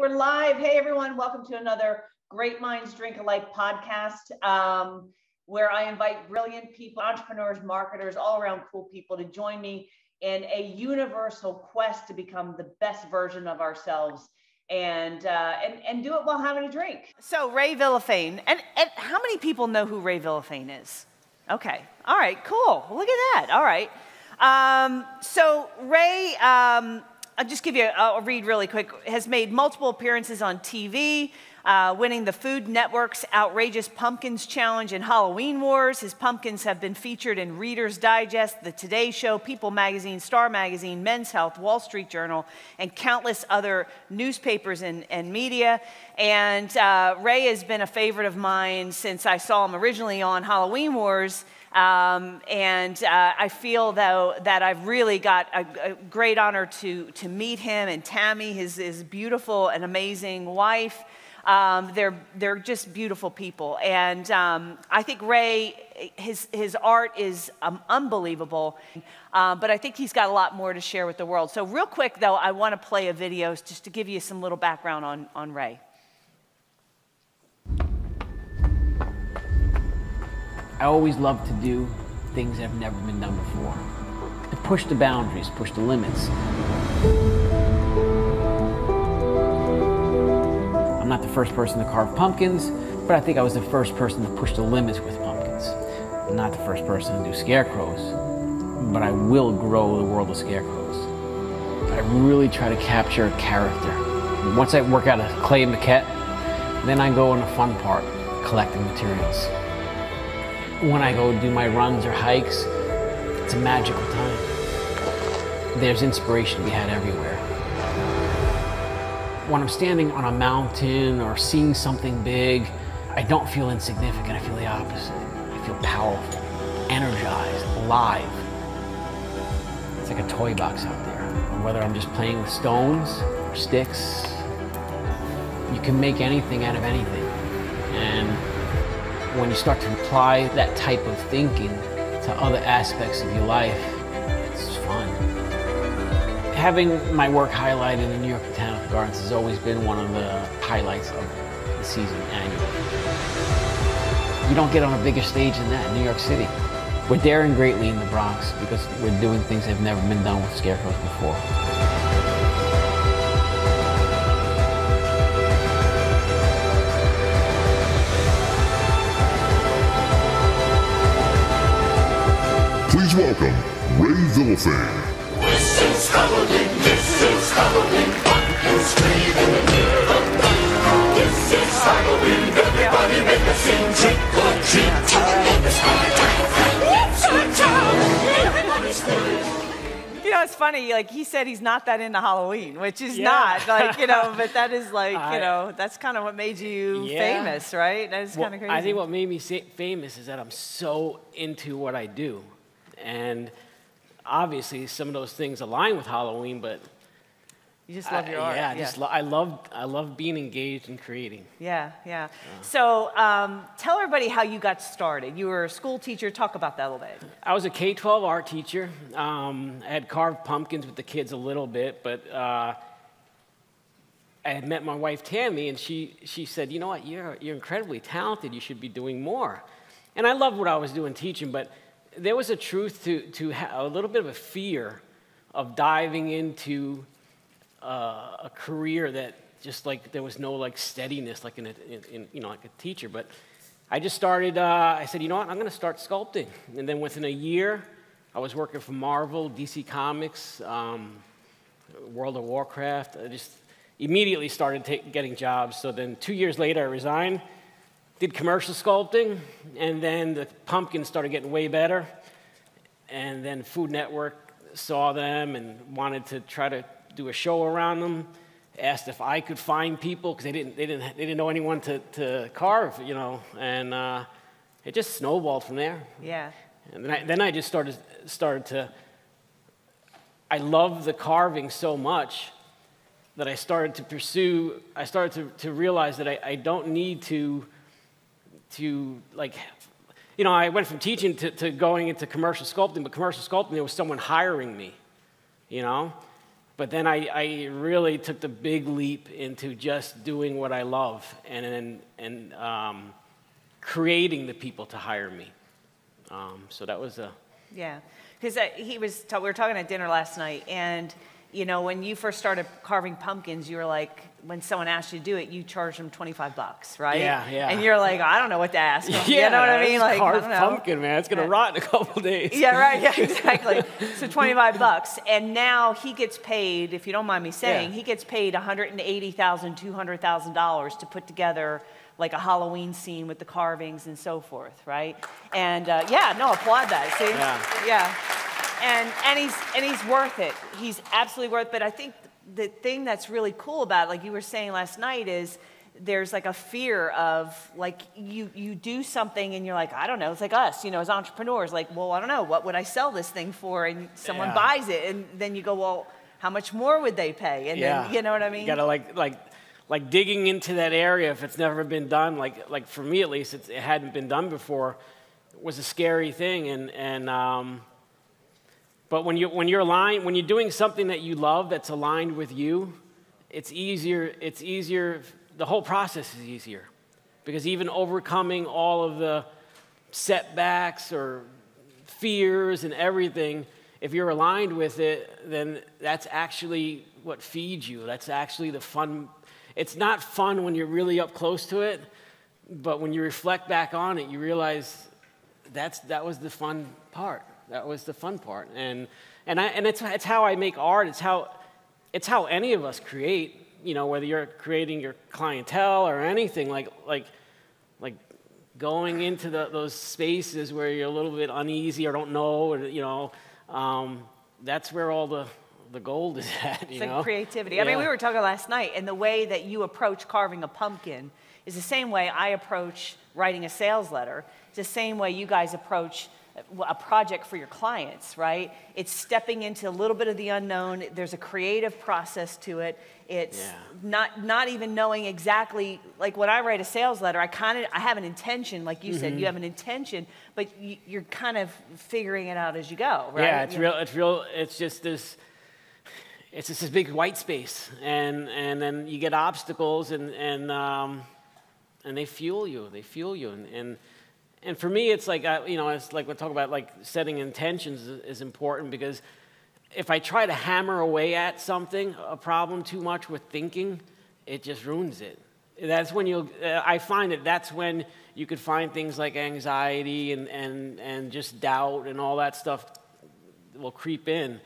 we're live. Hey, everyone. Welcome to another Great Minds Drink Alike podcast, where I invite brilliant people, entrepreneurs, marketers, all around cool people to join me in a universal quest to become the best version of ourselves and do it while having a drink. So Ray Villafane, and how many people know who Ray Villafane is? Okay. All right, cool. Look at that. All right. So Ray, I'll just give you, I'll read really quick, has made multiple appearances on TV, winning the Food Network's Outrageous Pumpkins Challenge and Halloween Wars. His pumpkins have been featured in Reader's Digest, The Today Show, People Magazine, Star Magazine, Men's Health, Wall Street Journal, and countless other newspapers and media. And Ray has been a favorite of mine since I saw him originally on Halloween Wars. I feel, though, that I've really got a great honor to meet him and Tammy, his beautiful and amazing wife. They're just beautiful people. And I think Ray, his art is unbelievable, but I think he's got a lot more to share with the world. So real quick, though, I want to play a video just to give you some little background on Ray. I always love to do things that have never been done before. To push the boundaries, push the limits. I'm not the first person to carve pumpkins, but I think I was the first person to push the limits with pumpkins. I'm not the first person to do scarecrows, but I will grow the world of scarecrows. I really try to capture character. Once I work out a clay maquette, then I go in the fun part, collecting materials. When I go do my runs or hikes, it's a magical time. There's inspiration to be had everywhere. When I'm standing on a mountain or seeing something big, I don't feel insignificant, I feel the opposite. I feel powerful, energized, alive. It's like a toy box out there. Whether I'm just playing with stones or sticks, you can make anything out of anything. And when you start to apply that type of thinking to other aspects of your life, it's fun. Having my work highlighted in the New York Botanical Gardens has always been one of the highlights of the season annually. You don't get on a bigger stage than that in New York City. We're daring greatly in the Bronx because we're doing things that have never been done with scarecrows before. Please welcome Ray Villafane. This is Halloween, this is Halloween, pumpkins scream in the middle of the night. This is Halloween, everybody make a scene, trick or treat, till the neighbors gonna die. It's our town, everybody's screaming. You know, it's funny, like, he said he's not that into Halloween, which is not, like, you know, but that is like, you know, that's kind of what made you famous, right? That is kind of crazy. I think what made me famous is that I'm so into what I do. And obviously, some of those things align with Halloween, but you just love your art. Yeah, I love being engaged and creating. Yeah. So tell everybody how you got started. You were a school teacher. Talk about that a little bit. I was a K-12 art teacher. I had carved pumpkins with the kids a little bit, but I had met my wife Tammy, and she said, "You know what? You're incredibly talented. You should be doing more." And I loved what I was doing teaching, but there was a truth to a little bit of a fear of diving into a career that just like there was no like steadiness like in you know, like a teacher. But I just started. I said, you know what? I'm going to start sculpting. And then within a year, I was working for Marvel, DC Comics, World of Warcraft. I just immediately started getting jobs. So then 2 years later, I resigned. Did commercial sculpting, and then the pumpkins started getting way better. And then Food Network saw them and wanted to try to do a show around them. Asked if I could find people because they didn't know anyone to carve, you know. And it just snowballed from there. Yeah. And then I just started to. I love the carving so much that I started to pursue. I started to realize that I don't need to like, you know, I went from teaching to going into commercial sculpting, but commercial sculpting, there was someone hiring me, you know? But then I really took the big leap into just doing what I love and creating the people to hire me. So that was a... Yeah, because we were talking at dinner last night, and you know, when you first started carving pumpkins, you were like, when someone asked you to do it, you charged them $25, right? Yeah, yeah. And you're like, I don't know what to ask them. Yeah, you know what I mean? Like, carved pumpkin, man. It's going to rot in a couple days. Yeah, right. Yeah, exactly. So $25, and now he gets paid. If you don't mind me saying, he gets paid $180,000, $200,000 to put together like a Halloween scene with the carvings and so forth, right? And yeah, no, applaud that. See, yeah. And he's worth it. He's absolutely worth it. But I think the thing that's really cool about it, like you were saying last night, is there's like a fear of like you do something and you're like, I don't know. It's like us, you know, as entrepreneurs, like, well, I don't know, what would I sell this thing for? And someone buys it, and then you go, well, how much more would they pay? And then, you know what I mean? You gotta like digging into that area if it's never been done. Like for me at least, it hadn't been done before. It was a scary thing, but when you're doing something that you love that's aligned with you, it's easier. It's easier. The whole process is easier, because even overcoming all of the setbacks or fears and everything, if you're aligned with it, then that's actually what feeds you. That's actually the fun. It's not fun when you're really up close to it, but when you reflect back on it, you realize that was the fun part. That was the fun part, and it's how I make art. It's how any of us create. You know, whether you're creating your clientele or anything, like going into those spaces where you're a little bit uneasy or don't know, or you know, that's where all the gold is at. It's like creativity. Yeah. I mean, we were talking last night, and the way that you approach carving a pumpkin is the same way I approach writing a sales letter. It's the same way you guys approach a project for your clients, right? It's stepping into a little bit of the unknown. There's a creative process to it. It's not even knowing exactly, like when I write a sales letter, I have an intention, like you said, you have an intention, but you're kind of figuring it out as you go, right? Yeah, it's just this big white space, and then you get obstacles, and they fuel you. And for me, it's like, it's like we talk about, like setting intentions is important, because if I try to hammer away at a problem too much with thinking, it just ruins it. That's when I find that's when you could find things like anxiety and just doubt and all that stuff will creep in.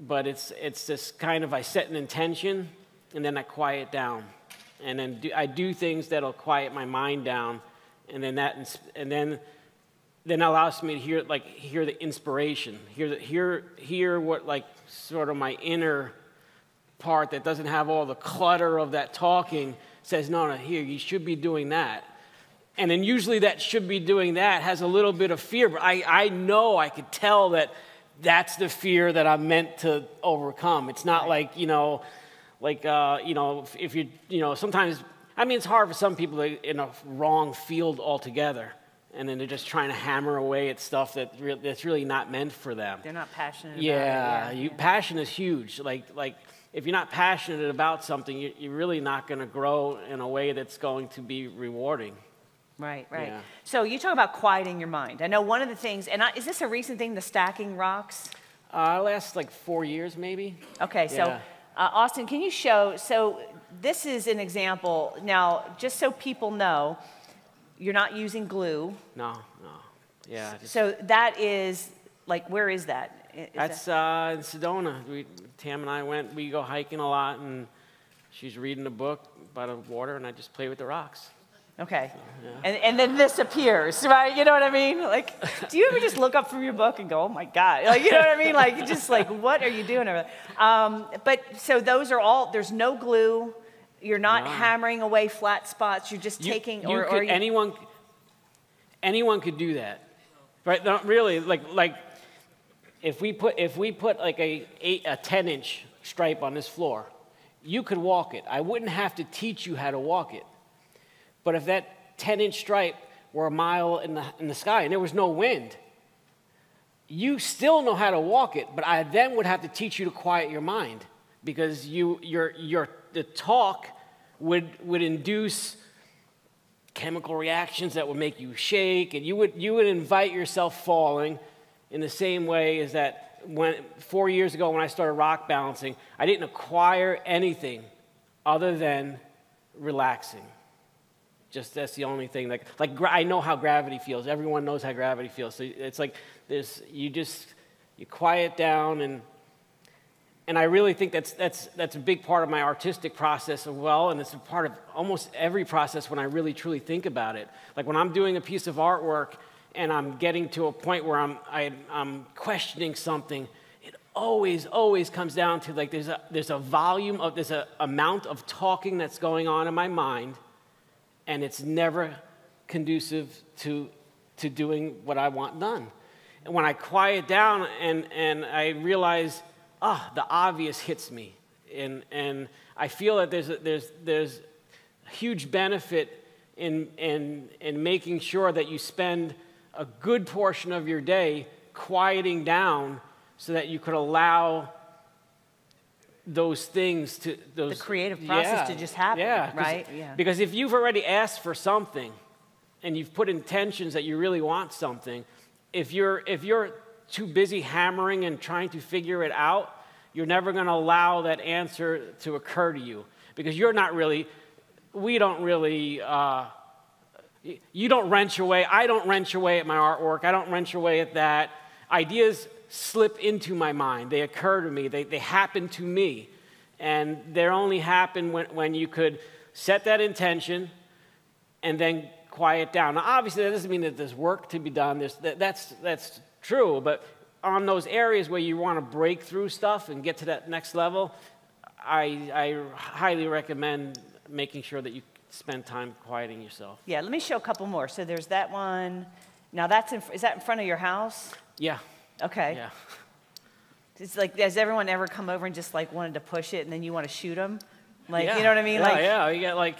But it's just kind of, I set an intention and then I quiet down. And then I do things that'll quiet my mind down. And then allows me to hear the inspiration, hear what, like, sort of my inner part that doesn't have all the clutter of that talking says, no, here, you should be doing that. And then usually that should be doing that has a little bit of fear, but I know, I could tell that that's the fear that I'm meant to overcome. It's not like, if you, sometimes, I mean, it's hard for some people in a wrong field altogether, and then they're just trying to hammer away at stuff that's really not meant for them. They're not passionate about it. Yeah, passion is huge. Like if you're not passionate about something, you're really not going to grow in a way that's going to be rewarding. Right. Yeah. So you talk about quieting your mind. I know one of the things, and is this a recent thing, the stacking rocks? Last like 4 years maybe. Okay, so Austin, can you show, so this is an example. Now, just so people know, you're not using glue. No. Yeah. So that is, like, where is that? That's in Sedona. Tam and I we go hiking a lot, and she's reading a book by the water, and I just play with the rocks. Okay. So, yeah. And then this appears, right? You know what I mean? Like, do you ever just look up from your book and go, oh my God? Like, you know what I mean? Like, just like, what are you doing over there? But so those are all, there's no glue. You're not hammering away flat spots. You're just taking, anyone could do that, right? Not really. Like if we put like a 10-inch stripe on this floor, you could walk it. I wouldn't have to teach you how to walk it. But if that 10-inch stripe were a mile in the sky and there was no wind, you still know how to walk it, but I then would have to teach you to quiet your mind. because the talk would induce chemical reactions that would make you shake, and you would invite yourself falling in the same way as that 4 years ago when I started rock balancing, I didn't acquire anything other than relaxing. Just that's the only thing. Like I know how gravity feels. Everyone knows how gravity feels. So it's like you quiet down, and I really think that's a big part of my artistic process as well, and it's a part of almost every process when I really truly think about it. Like when I'm doing a piece of artwork and I'm getting to a point where I'm questioning something, it always comes down to like there's an amount of talking that's going on in my mind, and it's never conducive to doing what I want done. And when I quiet down and I realize, the obvious hits me, and I feel that there's a huge benefit in making sure that you spend a good portion of your day quieting down so that you could allow those things the creative process to just happen, right? Yeah. Because if you've already asked for something and you've put intentions that you really want something, if you're too busy hammering and trying to figure it out, you're never going to allow that answer to occur to you, because you don't really you don't wrench away. I don't wrench away at my artwork. I don't wrench away at that. Ideas slip into my mind. They occur to me. They happen to me. And they only happen when you could set that intention and then quiet down. Now, obviously, that doesn't mean that there's work to be done. That's true. But on those areas where you want to break through stuff and get to that next level, I highly recommend making sure that you spend time quieting yourself. Yeah, let me show a couple more. So there's that one. Now is that in front of your house? Yeah. Okay. Yeah. It's like, has everyone ever come over and just like wanted to push it and then you want to shoot them? Like, yeah. You know what I mean? Yeah, you get like.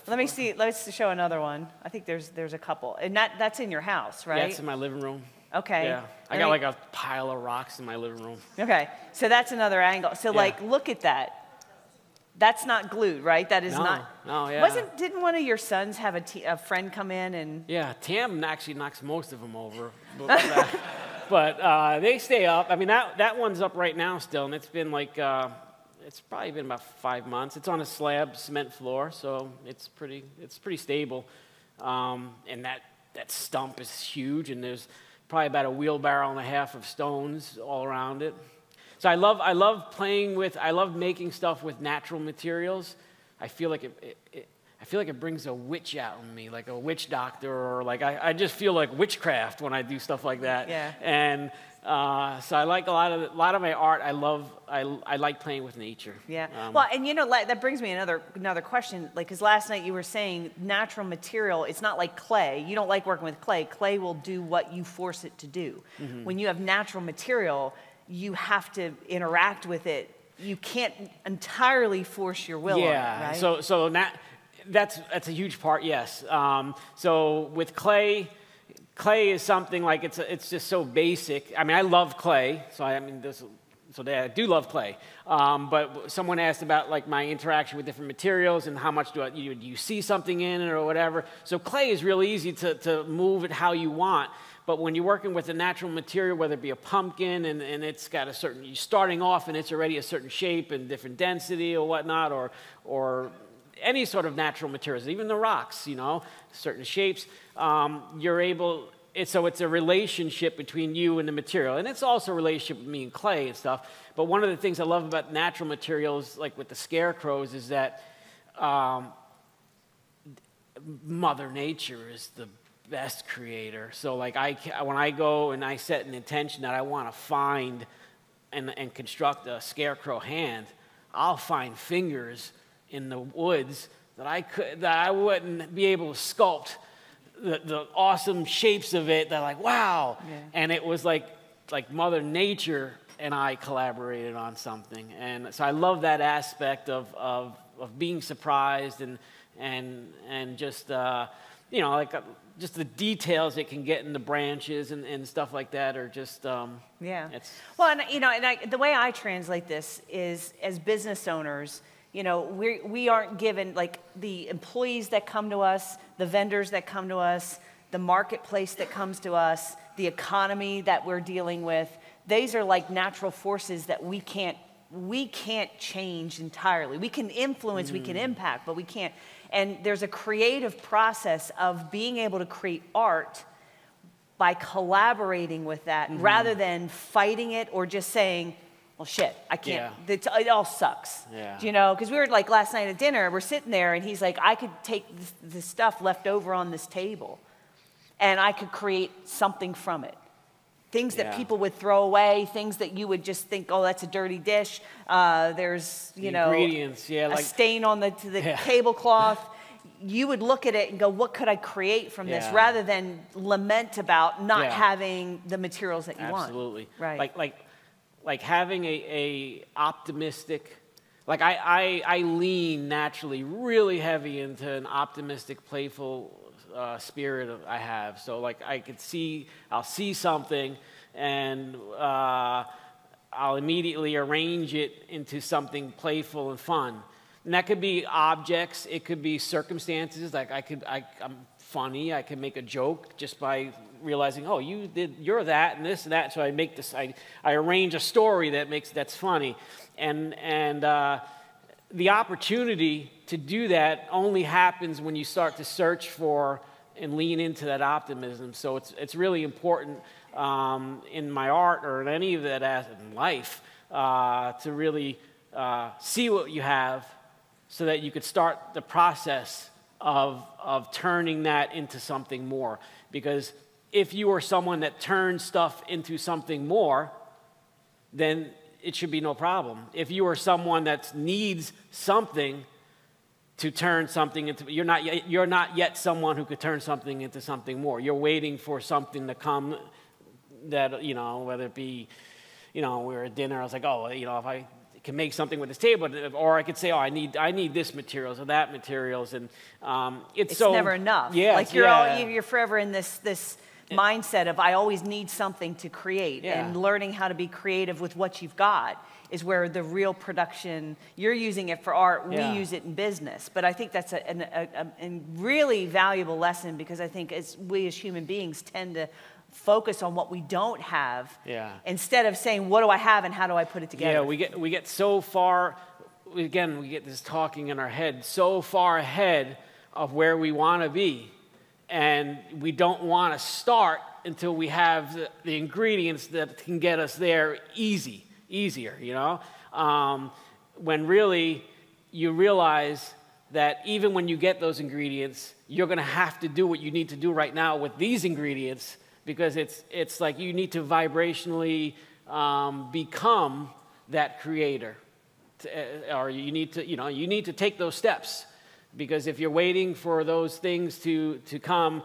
Let me see. Let's show another one. I think there's a couple, and that's in your house, right? Yeah, it's in my living room. Okay. Yeah, I got like a pile of rocks in my living room. Okay, so that's another angle. So like, look at that. That's not glued, right? That is not. No, yeah. Didn't one of your sons have a friend come in and? Yeah, Tam actually knocks most of them over, but they stay up. I mean, that one's up right now still, and it's been like it's probably been about 5 months. It's on a slab cement floor, so it's pretty stable. And that stump is huge, and there's probably about a wheelbarrow and a half of stones all around it. So I love making stuff with natural materials. I feel like it brings a witch out in me, like a witch doctor, or like I just feel like witchcraft when I do stuff like that. Yeah. And so I like a lot of my art. I like playing with nature. Yeah. Well, and that brings me another question. Like, because last night you were saying natural material. It's not like clay. You don't like working with clay. Clay will do what you force it to do. Mm-hmm. When you have natural material, you have to interact with it. You can't entirely force your will on it, right? So that's a huge part, yes. So with clay is something like it's just so basic. I mean, I love clay, I do love clay. But someone asked about like my interaction with different materials and how much do you see something in it or whatever. So clay is real easy to move it how you want. But when you're working with a natural material, whether it be a pumpkin and it's got you're starting off and it's already a certain shape and different density or whatnot, or any sort of natural materials, even the rocks, certain shapes, so it's a relationship between you and the material. And it's also a relationship with me and clay and stuff. But one of the things I love about natural materials, like with the scarecrows, is that Mother Nature is the best creator. So like when I go and I set an intention that I want to find and construct a scarecrow hand, I'll find fingers in the woods that I wouldn't be able to sculpt the awesome shapes of it. They're like, wow. Yeah. And it was like Mother Nature and I collaborated on something. And so I love that aspect of being surprised and just you know, like just the details it can get in the branches and stuff like that are just, yeah. Well, and, you know, and the way I translate this is, as business owners, you know, we aren't given, like, the employees that come to us, the vendors that come to us, the marketplace that comes to us, the economy that we're dealing with. These are like natural forces that we can't change entirely. We can influence, we can impact, but we can't. And there's a creative process of being able to create art by collaborating with that, rather than fighting it or just saying, well, shit, I can't, it all sucks. Yeah. Do you know? Because we were like last night at dinner, we're sitting there and he's like, I could take this stuff left over on this table and I could create something from it. Things that people would throw away, things that you would just think, oh, that's a dirty dish. There's, you know, ingredients, a stain on the tablecloth. You would look at it and go, what could I create from this, rather than lament about not having the materials that you want. Absolutely. Right. Like having a optimistic, like I lean naturally really heavy into an optimistic, playful spirit I have. So like I'll see something and I'll immediately arrange it into something playful and fun. And that could be objects, it could be circumstances, like I'm funny, I can make a joke just by realizing, oh, you're that and this and that, so I make this, I arrange a story that's funny. And the opportunity to do that only happens when you start to search for and lean into that optimism. So it's really important in my art or in any of that in life to really see what you have so that you could start the process of turning that into something more. Because if you are someone that turns stuff into something more, then it should be no problem. If you are someone that needs something to turn something into, you're not yet someone who could turn something into something more. You're waiting for something to come that, you know, whether it be, you know, we were at dinner, I was like, oh, you know, if I can make something with this table, or I could say, oh, I need this materials or that materials, and it's so never enough. Yeah, like you're forever in this mindset of I always need something to create, and learning how to be creative with what you've got is where the real production, you're using it for art, we use it in business. But I think that's a really valuable lesson, because I think we as human beings tend to focus on what we don't have instead of saying, what do I have and how do I put it together? Yeah, we get so far, again, we get this talking in our head so far ahead of where we want to be. And we don't want to start until we have the ingredients that can get us there easier, you know? When really you realize that even when you get those ingredients, you're going to have to do what you need to do right now with these ingredients, because it's like you need to vibrationally become that creator, or you need to take those steps. Because if you're waiting for those things to come,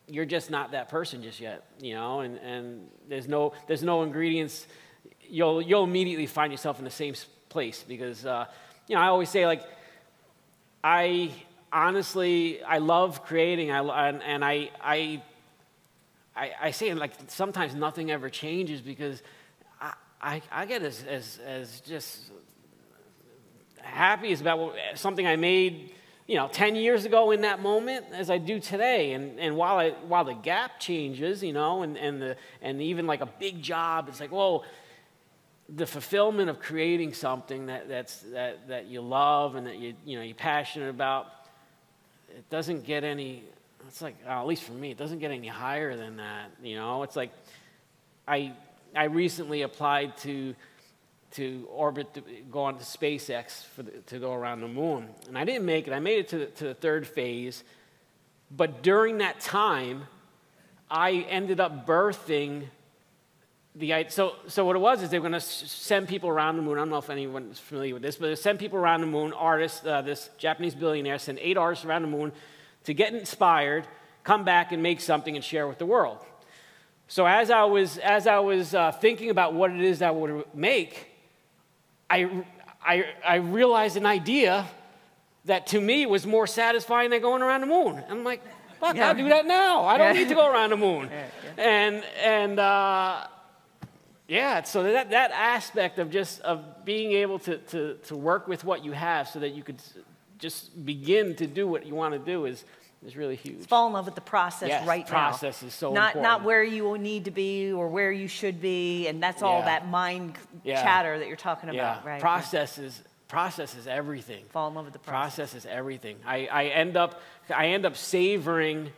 you're just not that person just yet, you know. And there's no ingredients. You'll immediately find yourself in the same place, because you know, I always say, like, I love creating. I say, like, sometimes nothing ever changes, because I get as just happy as about something I made, you know, 10 years ago in that moment as I do today. And while the gap changes, you know, and even like a big job, it's like, whoa, the fulfillment of creating something that you love and that you're passionate about, it doesn't get any. It's like, at least for me, it doesn't get any higher than that. You know, it's like I recently applied to orbit, go on to SpaceX to go around the moon. And I didn't make it. I made it to the third phase. But during that time, I ended up birthing so what it was is they were going to send people around the moon. I don't know if anyone's familiar with this, but they send people around the moon, artists, this Japanese billionaire sent 8 artists around the moon to get inspired, come back and make something and share with the world. So as I was thinking about what it is I would make, I realized an idea that to me was more satisfying than going around the moon. I'm like, fuck, I'll do that now. I don't need to go around the moon. So that aspect of being able to work with what you have so that you could just begin to do what you want to do is really huge. Fall in love with the process right now. Process is so important. Not where you will need to be or where you should be, and that's all that mind chatter that you're talking about, right? Process is everything. Fall in love with the process. Process is everything. I end up savoring,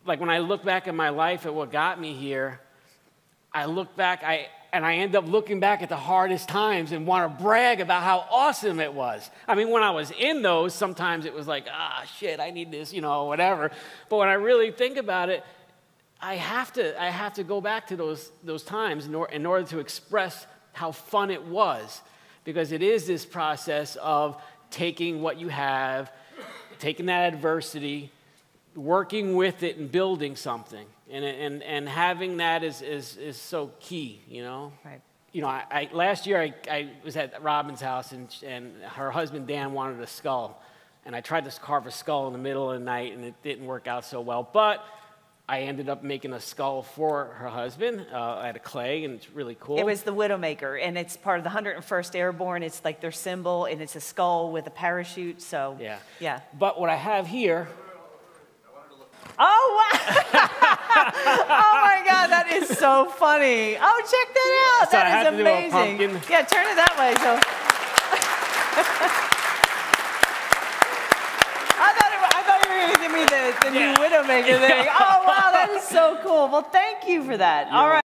like when I look back at my life at what got me here, I look back, and I end up looking back at the hardest times and want to brag about how awesome it was. I mean, when I was in those, sometimes it was like, shit, I need this, whatever. But when I really think about it, I have to go back to those times in order to express how fun it was, because it is this process of taking what you have, taking that adversity, working with it and building something. And having that is so key, Right. Last year I was at Robin's house and her husband Dan wanted a skull, and I tried to carve a skull in the middle of the night and it didn't work out so well. But I ended up making a skull for her husband out of clay, and it's really cool. It was the Widowmaker, and it's part of the 101st Airborne. It's like their symbol, and it's a skull with a parachute. So yeah. But what I have here. Oh, wow. Oh, my God, that is so funny. Oh, check that out. So that is amazing. Yeah, turn it that way. So. I thought you were going to give me the new Widowmaker thing. Oh, wow, that is so cool. Well, thank you for that. All right.